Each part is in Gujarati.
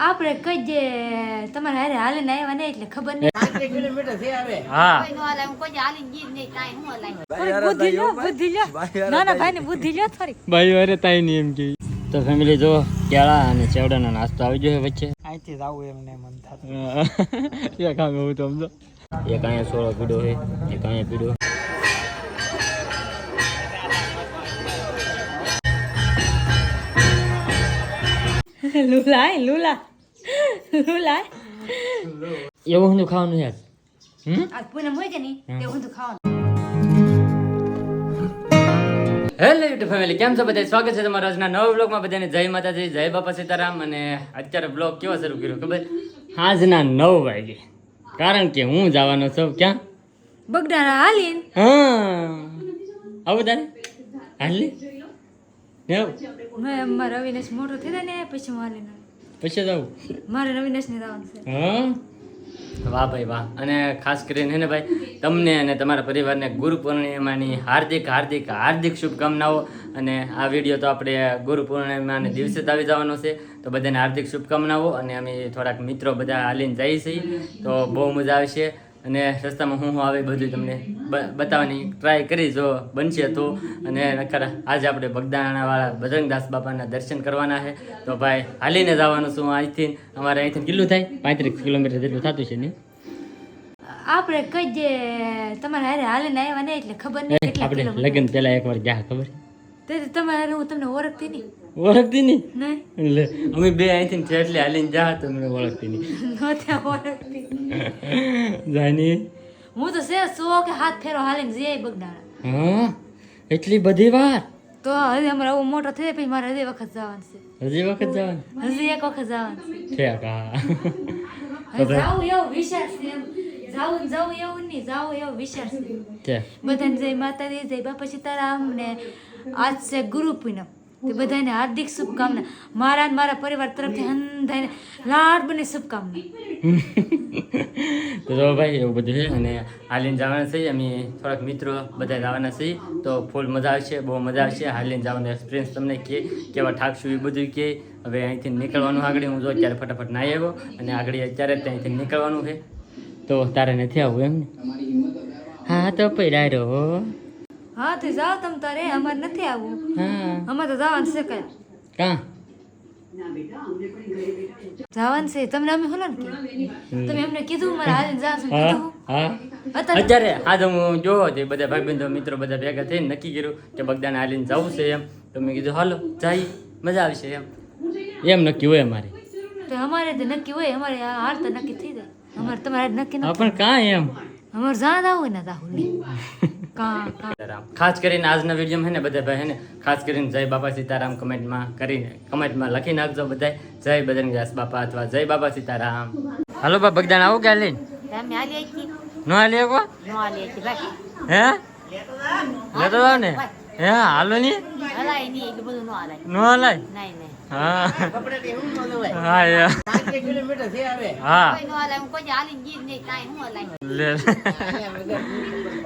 આપણે કઈ જે તમારે હારે હાલે ને આવ્યા ને એટલે ખબર નહીં. 5 કિલોમીટર છે હવે. હા કોઈ નો હાલે, હું કોઈ હાલી ગઈ જ નહીં, કાંઈ હું હલાય. થોડી બુદ્ધિ લ્યો, બુદ્ધિ લ્યો. નાના ભાઈને બુદ્ધિ લ્યો થોડી. ભાઈ વારે તાઈ નહીં એમ કે તો ફેમિલી જો કેળા અને ચેવડાનો નાસ્તો આવી ગયો વચ્ચે અહીંથી જાવું એમને મન થતું. એક આમ એવું તો સમજો એક અહીંયા સોળો પીડો છે એક અહીંયા પીડો લુલાય લુલા લુલાય એવું હું ખાવાનું યાર આ પૂનમ હોય કે નહીં તે હું તો ખાવાનું. હેલો યુટ્યુબ ફેમિલી કેમ છો બધા સ્વાગત છે તમારા આજના નવા બ્લોગમાં બધાને જય માતાજી જય બાપા સીતારામ અને અત્યારે બ્લોગ કેવો શરૂ કર્યો ખબર આજના 9 વાગે કારણ કે હું જવાનો છું ક્યાં બગડાના હાલીન હા આવું તારે હાલી મેં મારા રવિનેશ મોટો થઈ જાય ને પછી હું હાલીને પછી જાઉં મારે રવિનેશ ને જવાનું છે. હા વાહ ભાઈ વાહ અને ખાસ કરીને હે ને ભાઈ તમને અને તમારા પરિવારને ગુરુ પૂર્ણિમાની હાર્દિક હાર્દિક હાર્દિક શુભકામનાઓ અને આ વિડીયો તો આપણે ગુરુ પૂર્ણિમાને દિવસે જ આવી જવાનો છે તો બધાને હાર્દિક શુભકામનાઓ અને અમે થોડાક મિત્રો બધા હાલીને જઈએ છીએ તો બહુ મજા આવશે અને રસ્તામાં હું આવે બધું તમને બતાવવાની ટ્રાય કરી જો બનશે તો અને નકર આજે આપણે બગદાણાવાળા બજરંગદાસ બાપાના દર્શન કરવાના છે તો ભાઈ હાલીને જવાનું છું અહીંથી અમારે અહીંથી કેટલું થાય 35 કિલોમીટર જેટલું થતું છે ને આપણે કઈ જે તમારે હારે હાલે ને આવ્યા ને એટલે ખબર નહીં કેટલા આપણે કિલોમીટર. લગ્ન પહેલા એકવાર ગયા ખબર તે તમારે હું તમને ઓળખતી નહીં ઓળખતી નહીં નહીં એટલે અમે બે અહીંથી છેટલે હાલીને જા તો મને ઓળખતી નહીં નહોતી ઓળખતી. જાની હું તો છે 100 કે હાથ ફેરો હાલીને જઈએ બગડાણા. હા એટલી બધી વાર તો હવે અમારે આવું મોટો થઈ પછી મારે હજી વખત જવાનું છે. હજી વખત જવાનું હજી એક વખત જવાનું છે. ઠેક હા હવે જાવું એવો વિચાર છે એમ. જાવું એવું નહીં, જાવું એવો વિચાર છે. ઠેક બધાને જય માતાજી જય બાપા સીતારામ ને આજ છે ગુરુ પૂનમ તે બધાને હાર્દિક શુભકામના મારા અને મારા પરિવાર તરફથી હંધાઈને લાડ બની શુભકામના. તો જો ભાઈ એવું બધું છે અને હાલીને જવાના છીએ અમે થોડાક મિત્રો બધા જવાના છીએ તો ફૂલ મજા આવશે બહુ મજા આવશે હાલીને જવાનો એક્સપિરિયન્સ તમને કે કેવા ઠાકશું એ બધું કે હવે અહીંથી નીકળવાનું આગળ હું જો અત્યારે ફટાફટ નાહી આવ્યો અને આગળ અત્યારે જ અહીંથી નીકળવાનું છે તો તારે નથી આવવું એમ ને હા તો પડ્યા રહ્યો હા તો જાઓ તમ તારે અમારે નથી આવવું હા અમારે તો જવાનું છે કઈ કાં જવાનું છે તમને અમે હોલો ને તમે એમને કીધું મારે હાલીને જવાનું છે હા કીધું હા અત્યારે અત્યારે આજે હું જોવો તે બધા ભાઈબંધો મિત્રો બધા ભેગા થઈને નક્કી કર્યું કે બગદાને હાલીને જવું છે એમ તો મેં કીધું હાલો જઈએ મજા આવશે એમ નક્કી હોય અમારે તો અમારે તો નક્કી હોય અમારે હાલ તો નક્કી થઈ જાય અમારે તમારે નક્કી હા નથી પણ કાં એમ અમારે જ્યાં જવું હોય ને જાવું નહીં કાં ખાસ કરીને આજના વિડીયોમાં હે ને બધા ભાઈ હે ને ખાસ કરીને જય બાપા સીતારામ કમેન્ટમાં લખી નાખજો બધા જય બજરંગદાસ બાપા અથવા જય બાપા સીતારામ હાલો બા બગદાન આવું ક્યાં લઈને અમે હાલી આવી નો હાલી કો નો હાલી આવી ભાઈ હે લેતો જાવ ને હે હાલો ની હલાય નહીં એટલું બધું નો હલાય નો હલાય નહીં નહીં હા કપડે એવું ન જોવાય. હા યાર 5 કિલોમીટર છે હવે. હા કોઈ નો હલાય હું કોઈ હાલી ગઈ જ નહીં કાંઈ હું હલાય લે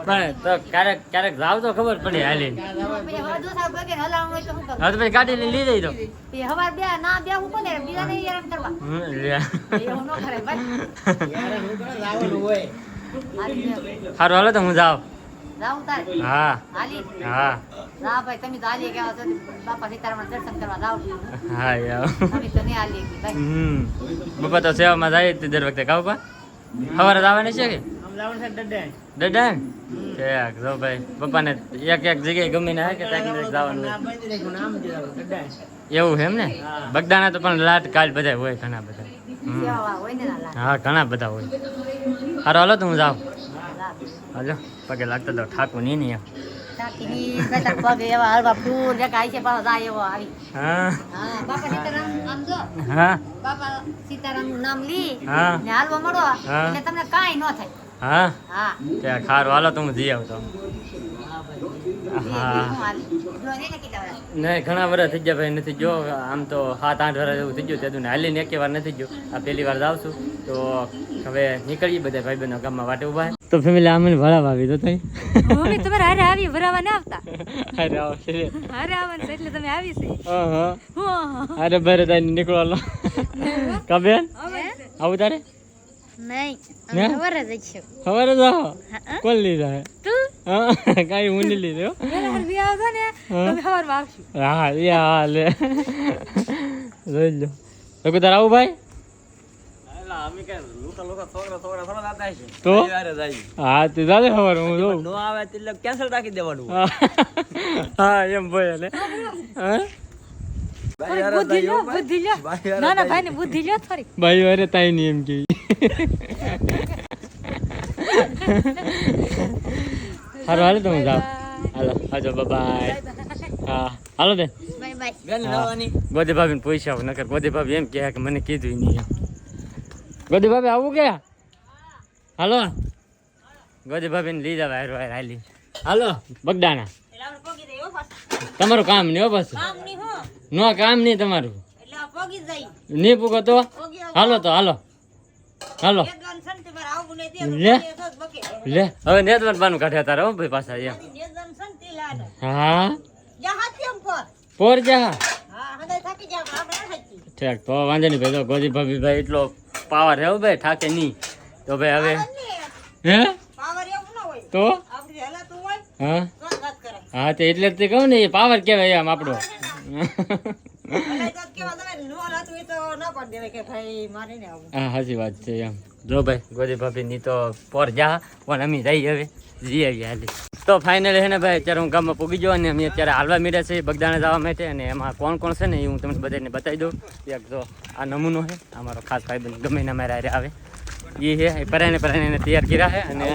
પણ તો ક્યારેક ક્યારેક જાવ તો ખબર પડે હાલી પછી હવે દોસા બગે હલાવવાનું હોય તો શું કરું હા તો પછી ગાડી લઈ જઈ દો પછી હવાર બે ના બે હું કોને બીજા નહીં હેરાન કરવા એવું ન કરે ભાઈ યાર હું કરે લાવવાનું હોય. હાલી સારું હાલો તો હું જાઉં જાઉં તારે હા હાલી હા ના ભાઈ તમે તો હાલી ગયા છો બાપા સીતારામના દર્શન કરવા જાવ હા યાર અમે તો નહીં હાલી ગઈ ભાઈ બાપા તો સેવામાં જાય જ દર વખતે કાવ પા સવારે જવાની છે કે આમ લાવવાનું છે ડડે. ડડાન ઠેક જો ભાઈ પપ્પાને એક જગ્યાએ ગમીને આવે કે ત્યાં જવાનું ના બંધ રાખ્યું, નામ દીધું ડડે. એવું છે એમ ને બગદાણા તો પણ લાટ કાલ બધા હોય ઘણા બધા સેવા હોય ને ના લાગે હા ઘણા બધા હોય સારું હાલો તો હું જાઉં લાગે. હાલો પગે લાગતો તો ઠાકું નહીં ને એમ ચાકીની બેઠક પગે એવા હળવા ફૂલ દેખાય છે પાછો જાય એવો આવી હા હા બાપા સીતારામ આમ જો હા બાપા સીતારામનું નામ લી હા ને હાલવા મળો હા. એટલે તમને કાંઈ ન થાય હા હા ત્યાં ખારું હાલો તો હું જઈ આવતો હા નહીં ઘણા વર્ષ થઈ ગયા ભાઈ નથી જો આમ તો 7-8 વર્ષ એવું થઈ ગયું તેનું હાલીને એક વાર નથી ગયો આ પહેલી વાર જાઉં છું તો હવે નીકળીએ બધા ભાઈબંધો ગામમાં વાટે ઊભા છે. તો ફેમિલી આ મને ભરાવા આવી તો તઈ મમ્મી તમારે હારે આવી ભરાવા ના આવતા અરે આવશે હારે આવવાનું છે એટલે તમે આવી છે હા હા અરે બરે તઈ નીકળવાનો કબેન આવું તારે નહીં ને? ખબર જ છે ખબર જ આવો કોણ લીધા હે તું હા કાંઈ હું નહીં લીધો પેલા હાર બી આવતો ને તમે સવારમાં આવશું હા એ હા લે જોઈ લો તો તાર આવું ભાઈ તો હા તે જાજે ખબર હું જોઉં હા એમ ભાઈ લે હા થોડી બુદ્ધિ લ્યો ના ના ભાઈ ને બુદ્ધિ લ્યો થોડી ભાઈ વારે તાઈ નહીં એમ કે હાલો હાલો તો હું જાઉં હાલો હાજો બાય હા હાલો બેન બાય બાય ગોદી ભાભીને પૂછ્યા નકર ગોદી ભાભી એમ કહે કે મને કીધું નહીં એમ ગોદી ભાભી આવું કે હાલો ગોદી ભાભીને લઈ જાવ હારો હાલી હાલો બગડાના તમારું કામ નહીં હો બસ નો કામ નહીં તમારું નહીં પૂગો તો હાલો તો હાલો હાલો લે લે હવે નેતવર બાનું કાઢ્યા તારા હો ભાઈ પાછા એમ હા પોર જા ઠીક તો વાંધો નહીં ભાઈ તો ગોદી ભાભી ભાઈ એટલો પાવર હે ભાઈ ઠાકે નહીં તો ભાઈ હવે હે તો હા હા તો એટલે જ તે કહું ને એ પાવર કહેવાય આમ આપણો હા સાચી વાત છે એમ જો ભાઈ ગોદી ભાભી ની તો પોર જા પણ અમે જઈ હવે જઈ આવીએ હાલી તો ફાઇનલી છે ને ભાઈ અત્યારે હું ગામમાં પૂગી ગયો અને અમે અત્યારે હાલવા મીડ્યા છે બગદાણા જવા માટે અને એમાં કોણ કોણ છે ને એ હું તમને બધાને બતાવી દઉં એક જો આ નમૂનો છે અમારો ખાસ ભાઈબંધ ગમે એના મારા હારે આવે એ છે એ પરાઈને એને તૈયાર કર્યા છે અને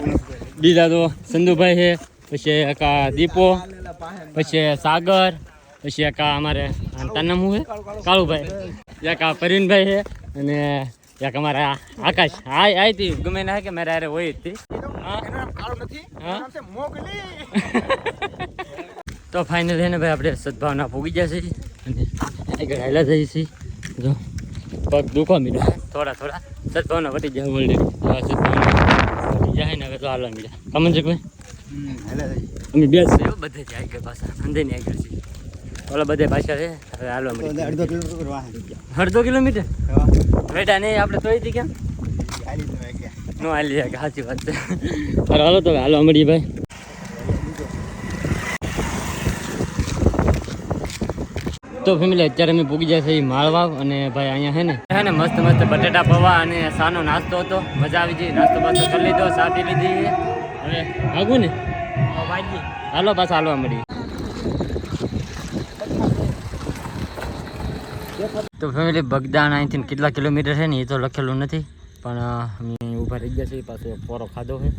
બીજા તો સંધુભાઈ છે પછી એક આ દીપો પછી સાગર પછી એક આ અમારે તાનું શું છે કાળુભાઈ એક આ પરવીનભાઈ છે અને એક અમારા આકાશ હા આવી ગમે ના કે મારા હારે હોય જ હતી તો ફાઇનલ એને ભાઈ આપણે સદભાવના પૂગી જશે અને આગળ હાલા જઈએ છીએ જો પગ દુખો મીડા થોડા સદભાવના વટી જાય ઓલરેડી સદભાવના વટી જાય ને હવે તો હાલવા મીડા કમન છે કોઈ અમે બે છે બધે જ આગળ પાછા અંદરની આગળ છે ઓલા બધે પાછા છે હવે હાલવા મીડા અડધો કિલોમીટર બેટા નહીં આપણે તો હતી કેમ નો હાલી જાય સાચી વાત છે અરે હાલો તો હાલવા મળીએ ભાઈ તો ફેમિલી અત્યારે અમે પૂગી જાય છે એ માળવાવ અને ભાઈ અહીંયા છે ને મસ્ત બટેટા પૌવા અને સાનો નાસ્તો હતો મજા આવી ગઈ નાસ્તો બાસ્તો કરી લીધો ચા પી લીધી હવે ભાગું ને હાલો પાછા હાલવા મળીએ તો ફેમિલી બગદાણા અહીંથી કેટલા કિલોમીટર છે ને એ તો લખેલું નથી પણ અમે ઊભા રહી ગયા છીએ પાછો પોરો ખાધો છે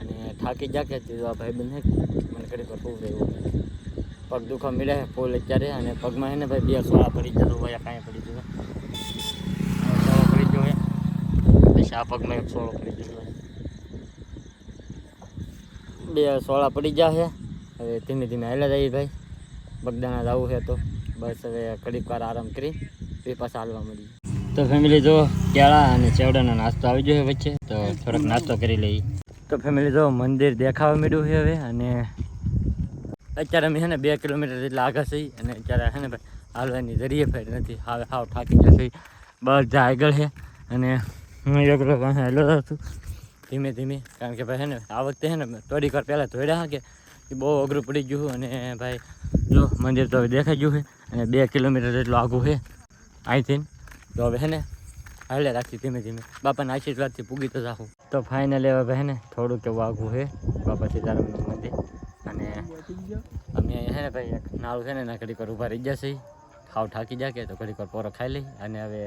અને થાકી જાકે તો આ ભાઈબંધ છે મને કરી પર ખૂબ રહ્યું પગ દુખવા મળ્યા છે ફૂલ અત્યારે અને પગમાં છે ને ભાઈ બે સોળા પડી જતો હોય કાંઈ પડી જતો સોળો પડી ગયો હોય પછી આ પગમાં એક સોળો પડી ગયો હોય બે સોળા પડી ગયા છે હવે ધીમે ધીમે હાલ્યા જઈએ ભાઈ બગદાણા જવું છે તો બસ હવે ઘડીક વાર આરામ કરી એ પાછા હાલવા મળી તો ફેમિલી જો કેળા અને ચેવડાનો નાસ્તો આવી ગયો વચ્ચે તો થોડોક નાસ્તો કરી લઈએ તો ફેમિલી જો મંદિર દેખાવા મળ્યું છે હવે અને અત્યારે અમે છે ને 2 કિલોમીટર જેટલા આગળ છીએ અને અત્યારે છે ને ભાઈ હાલવાની જરીએ ફેર નથી હવે હાવ થાકી જશે બધા આગળ છે અને હું એકલો પાસે હાલો છું ધીમે ધીમે કારણ કે ભાઈ છે ને આ વખતે છે ને થોડીક વાર પહેલાં ધોડ્યા કે એ બહુ અઘરું પડી ગયું અને ભાઈ જો મંદિર તો હવે દેખાઈ ગયું છે અને 2 કિલોમીટર જેટલું આઘું છે અહીંથી તો હવે છે ને હાલે રાખી ધીમે ધીમે બાપાના આશીર્વાદથી પૂગી તો જાઉં તો ફાઇનલ હવે ભાઈ ને થોડુંક એવું આઘું છે બાપા સીતારામનું મંદિર અને અમે અહીંયા છે ને ભાઈ એક નાળું છે ને એના ઘડીક વાર ઊભા રહી જશે ખાવ થાકી જાય કે તો ઘડીક વાર પોરો ખાઈ લઈ અને હવે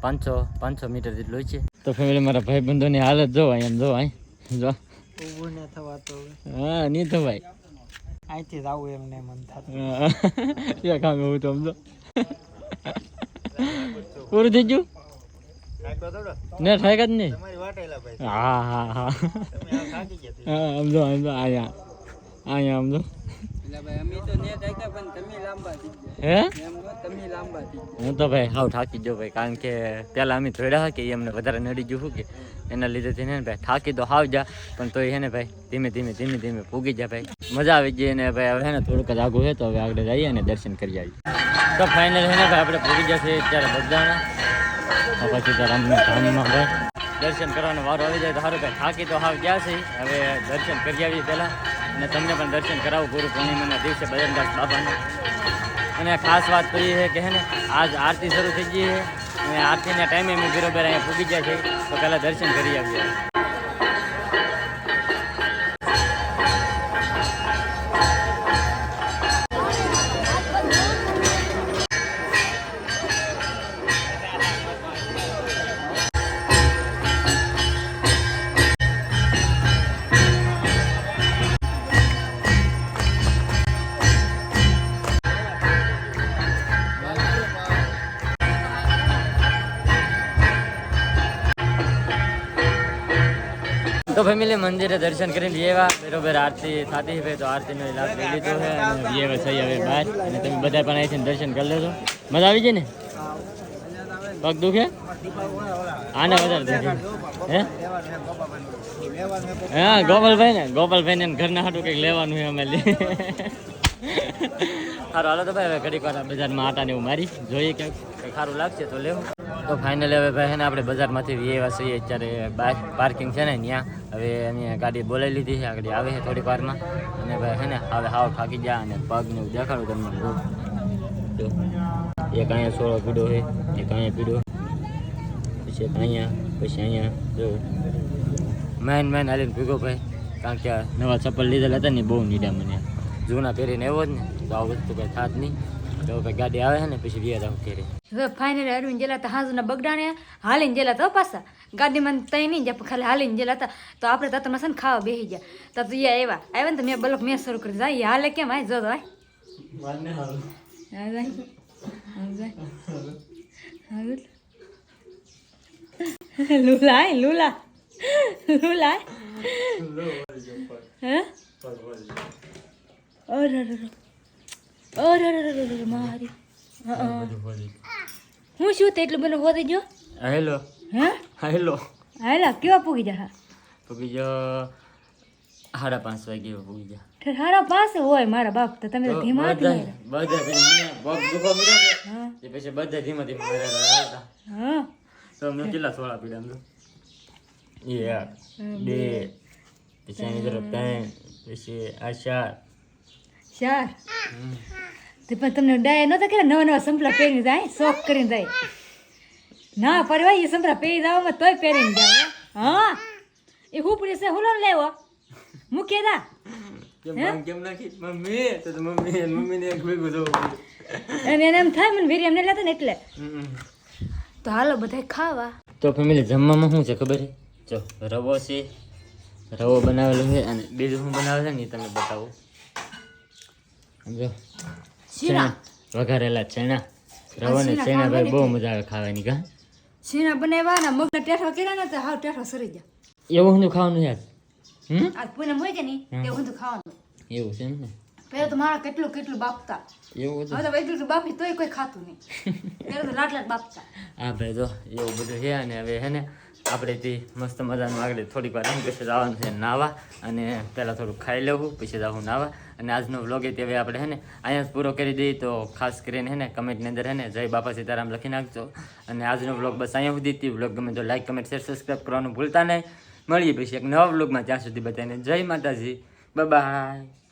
500 મીટર જેટલું છે તો ફેમિલી મારા ભાઈબંધોની હાલત જો એમ જો અહીં જો હા નહીં થવાય અહીંથી જાવું એમને મન થતું કામ એવું તો સમજો પૂરું થઈ ગયું ને થાય જ નહીં હા સમજો અહીંયા સમજો હે હું તો ભાઈ હાવ થાકી ગયો ભાઈ, કારણ કે પેલા અમે થોડા કે એ અમને વધારે નડી ગયું કે એના લીધે ને ભાઈ થાકી તો હાવ જા, પણ તોય હે ને ભાઈ ધીમે ધીમે પૂગી જાય ભાઈ, મજા આવી ગઈ ને ભાઈ. હવે ને થોડુંક જ આગું છે તો હવે આગળ જઈએ અને દર્શન કરી આવીએ. તો ફાઇનલ હે ને ભાઈ આપણે પૂગી જશે અત્યારે બગદાણા, પછી તો રામના ધામમાં ભાઈ દર્શન કરવાનો વારો આવી જાય તો સારું ભાઈ. થાકી તો હાવ ગયા છે, હવે દર્શન કરી આવીએ પહેલાં, અને તમને પણ દર્શન કરાવું ગુરુ પૂર્ણિમાના દિવસે બજરંગદાસ બાબાના. અને ખાસ વાત કરી છે કે હે ને આજ આરતી શરૂ થઈ ગઈ છે, અને આરતીના ટાઈમે અમે બરોબર અહીંયા પૂગી જાય છે, તો પહેલાં દર્શન કરી આવીએ. તો ફેમિલી મંદિરે દર્શન કરીને એવા બરોબર આરતી થતી હોય તો આરતીનો લાભ લઈ લીધો છે, અને એવા થઈ હવે બહાર, અને તમે બધા પણ અહીંથી દર્શન કરી લેજો. મજા આવી જાય ને? પગ દુખે? આને વધારે દુખે હે? હા ગોપાલભાઈ ને ઘરના હાટું કંઈક લેવાનું છે અમે. સારું હાલો તો ભાઈ હવે ઘડીક વાર બજારમાં આટા ને એવું મારી જોઈએ કંઈક સારું લાગશે તો લેવું. તો ફાઇનલી હવે ભાઈ ને આપણે બજારમાંથી એવા છીએ અત્યારે પાર્કિંગ છે ને ત્યાં. હવે અહીંયા ગાડી બોલાવી લીધી છે, આગળ આવે છે થોડીક વારમાં, અને ભાઈ છે ને હવે હાવ થાકી ગયા, અને પગને એવું દેખાડું તમને. જો એક અહીંયા સોળો પીડો છે, એક અહીંયા પીડો, પછી એક અહીંયા જો મેન હાલીને ભીગો ભાઈ, કારણ કે નવા ચપ્પલ લીધેલા હતા ને બહુ નીડા મને, જૂના પહેરીને એવો જ ને તો આ વસ્તુ કંઈ થાત નહીં. તો ભાઈ ગાડી આવે છે ને પછી વ્યાજ આવું ઘેરે. હવે ફાઇનલ અરવિંદ જેલા હતા હાજુના બગડાણે હાલીને જેલા હતા પાછા ગાડીમાં તઈ નહીં જાય, ખાલી હાલીને જેલા હતા. તો આપણે તાતરમાં છે ને ખાવા બેસી ગયા, તો આવ્યા ને તો મેં બલક મેં શરૂ કરી જાય હાલે કેમ આય જો ભાઈ લુલા હે મારી હું શું તે એટલું બધું હોતી જો. હેલો કેવા પૂગી જા? પૂગી જાઓ 5:30 વાગે પૂગી જા. 5:30 હોય મારા બાપ, તો તમે ધીમા બધા પછી બધા ધીમા હા તો અમને કેટલા સોળા પીડા? 1 2 પછી એની તરફ 3 પછી આ 4 તે પણ તમને ડાયા નહોતા કે નવા સંપલા પહેરીને જાય, શોખ કરીને જાય ના પડવા એ સંપલા પહેરી જવામાં તોય પહેરીને જાય. હા એ હું પડી છે હું લેવો મૂકે દા કેમ નાખી મમ્મીને એક ભેગું જવું અને એને એમ થાય મને વેરી એમને લેતા ને એટલે. તો હાલો બધા ખાવા. તો ફેમિલી જમવામાં શું છે ખબર છે? જો રવો છે, રવો બનાવેલો છે, અને બીજું શું બનાવે છે ને તમે બતાવો. સમજો વઘારેલા ચણા, રવો ને ચણા ભાઈ બહુ મજા આવે ખાવાની. કા શીણા બનાવ્યા મગના ટેઠા કર્યા ને તો હાવ ટેઠા સરી ગયા. એવું શું ખાવાનું યાર? આ પૂનમ હોય કે નહીં એવું બધું ખાવાનું. એવું છે ને? પેલા તો મારા કેટલું બાપતા, એવું હવે તો એટલું બાપી તોય કોઈ ખાતું નહીં. પેલા તો લાટ બાપતા. હા ભાઈ જો એવું બધું છે. અને હવે હે ને આપણે તે મસ્ત મજાનું આગળ થોડીક વાર પછી જવાનું છે નાવા, અને પહેલાં થોડુંક ખાઈ લેવું પછી જવું નાવા. અને આજનો વ્લોગ એ હવે આપણે હે ને અહીંયા જ પૂરો કરી દઈએ. તો ખાસ કરીને હે ને કમેન્ટની અંદર હે ને જય બાપા સીતારામ લખી નાખજો. અને આજનો વ્લોગ બસ અહીંયા સુધી હતી. વ્લોગ ગમે તો લાઈક કમેન્ટ શેર સબસ્ક્રાઈબ કરવાનું ભૂલતા નહીં. મળીએ પછી એક નવા વ્લોગમાં, ત્યાં સુધી બધાને જય માતાજી, બાય.